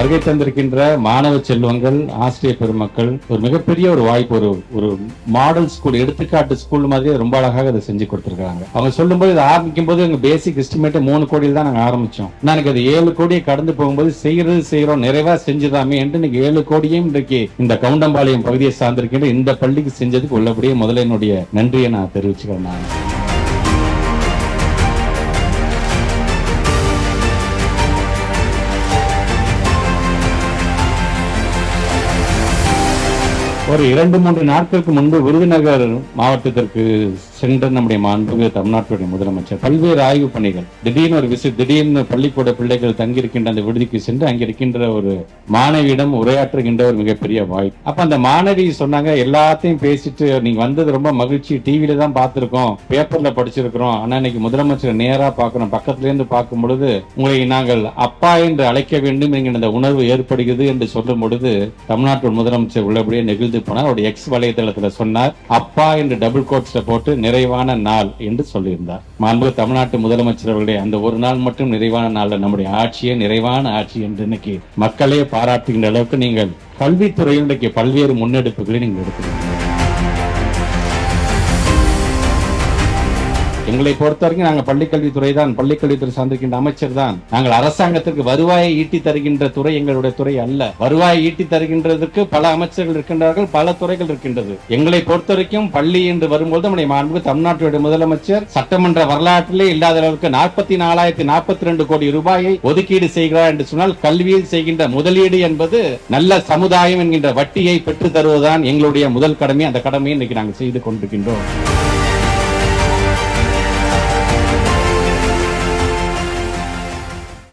வருகை தந்திருக்கின்ற மாணவ செல்வங்கள், ஆசிரியர் பெருமக்கள், ஒரு மிகப்பெரிய ஒரு வாய்ப்பு. ஒரு மாடல் ஸ்கூல், எடுத்துக்காட்டு ஸ்கூல் மாதிரி ரொம்ப அழகாக அதை செஞ்சு கொடுத்திருக்காங்க. அவங்க சொல்லும்போது இதை ஆரம்பிக்கும் போது எங்க பேசிக் எஸ்டிமேட் 3 கோடியில் தான் நாங்க ஆரம்பிச்சோம். எனக்கு அது 7 கோடியை கடந்து போகும்போது செய்யறோம் நிறைவா செஞ்சுதாமே என்று இன்னைக்கு 7 கோடியும் இன்றைக்கு இந்த கவுண்டம்பாளையம் பகுதியை சார்ந்திருக்கின்ற இந்த பள்ளிக்கு செஞ்சதுக்கு உள்ளபடியே முதல்ல என்னுடைய நன்றியை நான் தெரிவிச்சுக்கிறேன். நான் ஒரு 2-3 நாட்களுக்கு முன்பு விருதுநகர் மாவட்டத்திற்கு சென்ற நம்முடைய மாண்புமிகு தமிழ்நாட்டுடைய முதலமைச்சர் பல்வேறு ஆய்வு பணிகள், திடீர்னு பள்ளிக்கூட பிள்ளைகள் தங்கியிருக்கின்ற அந்த விடுதிக்கு சென்று அங்க இருக்கின்ற ஒரு மாணவியிடம் உரையாற்றுகின்ற ஒரு மிகப்பெரிய வாய்ப்பு. அப்ப அந்த மாணவி சொன்னாங்க, எல்லாத்தையும் பேசிட்டு நீங்க வந்தது ரொம்ப மகிழ்ச்சி, டிவியில தான் பார்த்திருக்கோம், பேப்பர்ல படிச்சிருக்கிறோம், ஆனா இன்னைக்கு முதலமைச்சர் நேரா பார்க்கணும், பக்கத்துல இருந்து பார்க்கும் பொழுது உங்களை நாங்கள் அப்பா என்று அழைக்க வேண்டும் என்கிற அந்த உணர்வு ஏற்படுகிறது என்று சொல்லும் பொழுது தமிழ்நாட்டு முதலமைச்சர் உள்ளபடியே நெகிழ்ந்து போனார். அவருடைய எக்ஸ் வலைதளத்துல சொன்னார், அப்பா என்று டபுள் கோட்ஸ்ல போட்டு நிறைவான நாள் என்று சொல்லியிருந்தார். மாண்புமிகு தமிழ்நாட்டு முதலமைச்சர் அவர்களுடைய அந்த ஒரு நாள் மட்டும் நிறைவான நாள், நம்முடைய ஆட்சியே நிறைவான ஆட்சி என்று இன்னைக்கு மக்களே பாராட்டுகின்ற அளவுக்கு நீங்கள் கல்வித்துறையில் இன்றைக்கு பல்வேறு முன்னெடுப்புகளை நீங்கள் எடுக்கிறீங்க. எங்களை பொறுத்த வரைக்கும் நாங்கள் பள்ளிக்கல்வித்துறை தான், பள்ளிக்கல்வித்துறை சார்ந்திருக்கின்ற அமைச்சர் தான். நாங்கள் அரசாங்கத்திற்கு வருவாயை ஈட்டி தருகின்ற துறை எங்களுடைய துறை அல்ல. வருவாயை ஈட்டி தருகின்றதற்கு பல அமைச்சர்கள் இருக்கின்றார்கள், பல துறைகள் இருக்கின்றது. எங்களை பொறுத்த வரைக்கும் பள்ளி என்று வரும்போது நம்முடைய மாண்புமிகு தமிழ்நாட்டுடைய முதலமைச்சர் சட்டமன்ற வரலாற்றிலே இல்லாத அளவுக்கு 44,042 கோடி ரூபாயை ஒதுக்கீடு செய்கிறார் என்று சொன்னால், கல்வியில் செய்கின்ற முதலீடு என்பது நல்ல சமுதாயம் என்கின்ற வட்டியை பெற்று தருவதுதான் எங்களுடைய முதல் கடமை. அந்த கடமையை இன்னைக்கு நாங்கள் செய்து கொண்டிருக்கின்றோம்.